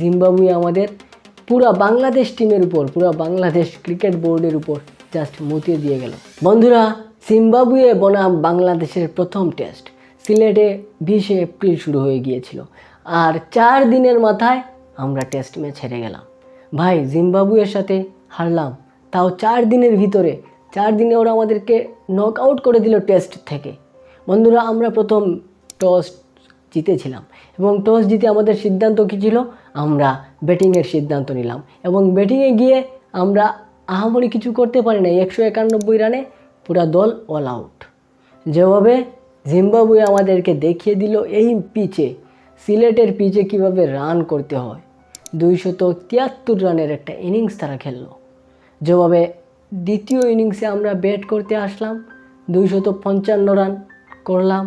Zimbabwe আমাদের পুরা বাংলাদেশ টিমের উপর, পুরা বাংলাদেশ ক্রিকেট বোর্ডের উপর জাস্ট মতিয়ে দিয়ে গেল। বন্ধুরা, জিম্বাবুয়ে বনাম বাংলাদেশের প্রথম টেস্ট সিলেটে 20 এপ্রিল শুরু হয়ে গিয়েছিল, আর 4 দিনের মাথায় আমরা টেস্ট ম্যাচ হেরে গেলাম। ভাই, জিম্বাবুয়ের সাথে হারলাম, তাও 4 দিনের ভিতরে। 4 দিনে ওরা আমাদেরকে নক আউট করে দিল টেস্ট থেকে। বন্ধুরা, আমরা প্রথম টস জিতেছিলাম এবং টস জিতে আমাদের সিদ্ধান্ত কী ছিল? আমরা ব্যাটিংয়ের সিদ্ধান্ত নিলাম এবং ব্যাটিংয়ে গিয়ে আমরা আহামরি কিছু করতে পারি না। 191 রানে পুরা দল অল আউট। যেভাবে জিম্বাবুয়ে আমাদেরকে দেখিয়ে দিল এই পিচে, সিলেটের পিচে কিভাবে রান করতে হয়। 273 রানের একটা ইনিংস তারা খেললো। যেভাবে দ্বিতীয় ইনিংসে আমরা ব্যাট করতে আসলাম, 255 রান করলাম।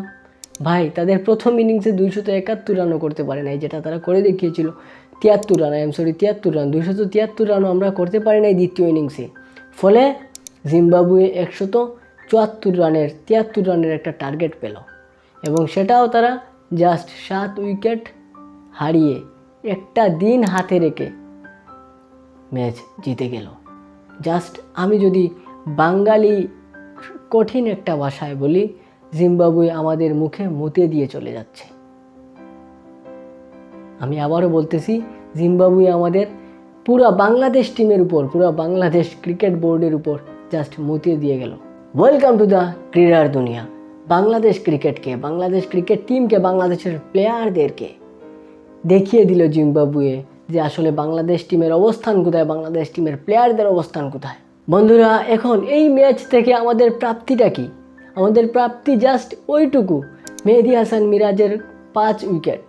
ভাই, তাদের প্রথম ইনিংসে 271 রানও করতে পারে নাই, যেটা তারা করে দেখিয়েছিল 73 রান, 73 রান, 273 রানও আমরা করতে পারি নাই দ্বিতীয় ইনিংসে। ফলে জিম্বাবুয়ে 174 রানের 73 রানের একটা টার্গেট পেল এবং সেটাও তারা জাস্ট 7 উইকেট হারিয়ে একটা দিন হাতে রেখে ম্যাচ জিতে গেল। জাস্ট আমি যদি বাঙালি কঠিন একটা ভাষায় বলি, জিম্বাবুয়ে আমাদের মুখে মুতে দিয়ে চলে যাচ্ছে। আমি আবারও বলতেছি, জিম্বাবুয়ে আমাদের পুরা বাংলাদেশ টিমের উপর, পুরা বাংলাদেশ ক্রিকেট বোর্ডের উপর জাস্ট মুতে দিয়ে গেল। ওয়েলকাম টু দ্য ক্রীড়ার দুনিয়া। বাংলাদেশ ক্রিকেটকে, বাংলাদেশ ক্রিকেট টিমকে, বাংলাদেশের প্লেয়ারদেরকে দেখিয়ে দিল জিম্বাবুয়ে যে আসলে বাংলাদেশ টিমের অবস্থান কোথায়, বাংলাদেশ টিমের প্লেয়ারদের অবস্থান কোথায়। বন্ধুরা, এখন এই ম্যাচ থেকে আমাদের প্রাপ্তিটা কি? আমাদের প্রাপ্তি জাস্ট ওইটুকু, মেহেদী হাসান মিরাজের 5 উইকেট,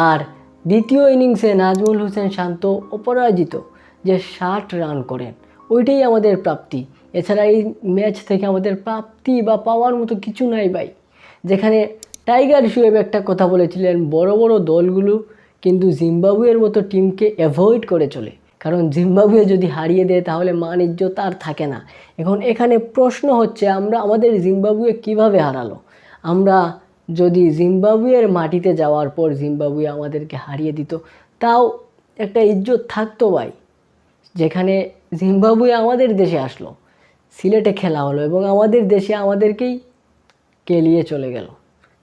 আর দ্বিতীয় ইনিংসে নাজমুল হোসেন শান্ত অপরাজিত যে 60 রান করেন, ওইটাই আমাদের প্রাপ্তি। এছাড়া এই ম্যাচ থেকে আমাদের প্রাপ্তি বা পাওয়ার মতো কিছু নাই ভাই। যেখানে টাইগার শুয়েব একটা কথা বলেছিলেন, বড় বড় দলগুলো কিন্তু জিম্বাবুয়ের মতো টিমকে অ্যাভয়েড করে চলে, কারণ জিম্বাবুয়ে যদি হারিয়ে দেয় তাহলে মান ইজ্জত আর থাকে না। এখন এখানে প্রশ্ন হচ্ছে, আমাদের জিম্বাবুয়ে কিভাবে হারালো? আমরা যদি জিম্বাবুয়ের মাটিতে যাওয়ার পর জিম্বাবুয়ে আমাদেরকে হারিয়ে দিত, তাও একটা ইজ্জত থাকতো ভাই। যেখানে জিম্বাবুয়ে আমাদের দেশে আসলো, সিলেটে খেলা হলো এবং আমাদের দেশে আমাদেরকেই কেলিয়ে চলে গেল।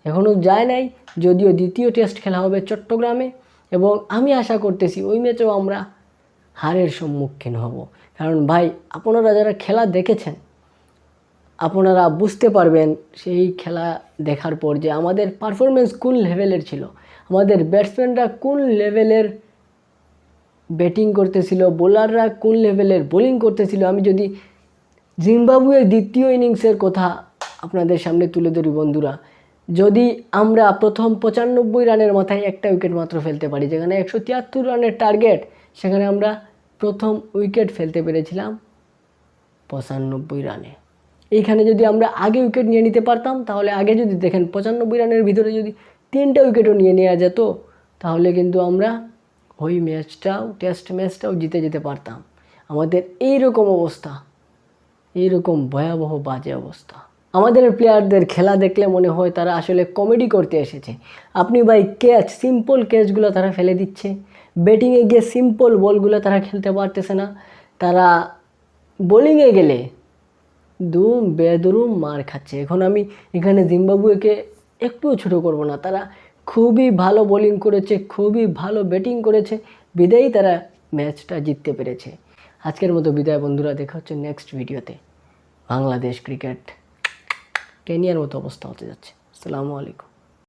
এখনও যায় নাই, যদিও দ্বিতীয় টেস্ট খেলা হবে চট্টগ্রামে এবং আমি আশা করতেছি ওই ম্যাচেও আমরা হারের সম্মুখীন হব। কারণ ভাই, আপনারা যারা খেলা দেখেছেন, আপনারা বুঝতে পারবেন সেই খেলা দেখার পর যে আমাদের পারফরমেন্স কোন লেভেলের ছিল, আমাদের ব্যাটসম্যানরা কোন লেভেলের ব্যাটিং করতেছিল, বোলাররা কোন লেভেলের বোলিং করতেছিল। আমি যদি জিম্বাবুয়ের দ্বিতীয় ইনিংসের কথা আপনাদের সামনে তুলে ধরি বন্ধুরা, যদি আমরা প্রথম 95 রানের মাথায় একটা উইকেট মাত্র ফেলতে পারি, যেখানে 173 রানের টার্গেট, সেখানে আমরা প্রথম উইকেট ফেলতে পেরেছিলাম 95 রানে। এইখানে যদি আমরা আগে উইকেট নিয়ে নিতে পারতাম, তাহলে আগে যদি দেখেন 95 রানের ভিতরে যদি 3টা উইকেটও নিয়ে নেওয়া যেত, তাহলে কিন্তু আমরা ওই ম্যাচটাও, টেস্ট ম্যাচটাও জিতে যেতে পারতাম। আমাদের এইরকম অবস্থা, এইরকম ভয়াবহ বাজে অবস্থা। আমাদের প্লেয়ারদের খেলা দেখলে মনে হয় তারা আসলে কমেডি করতে এসেছে। আপনি ভাই ক্যাচ, সিম্পল ক্যাচগুলো তারা ফেলে দিচ্ছে, ব্যাটিংয়ে গিয়ে সিম্পল বলগুলো তারা খেলতে পারতেছে না, তারা বোলিংয়ে গেলে বেদরুম মার খাচ্ছে। এখন আমি এখানে জিম্বাবুয়েকে একটুও ছোটো করব না, তারা খুবই ভালো বোলিং করেছে, খুবই ভালো ব্যাটিং করেছে, বিদায়ী তারা ম্যাচটা জিততে পেরেছে। আজকের মতো বিদায় বন্ধুরা, দেখা হচ্ছে নেক্সট ভিডিওতে। বাংলাদেশ ক্রিকেট কেনিয়ার মতো অবস্থা হতে যাচ্ছে। আসসালামু আলাইকুম।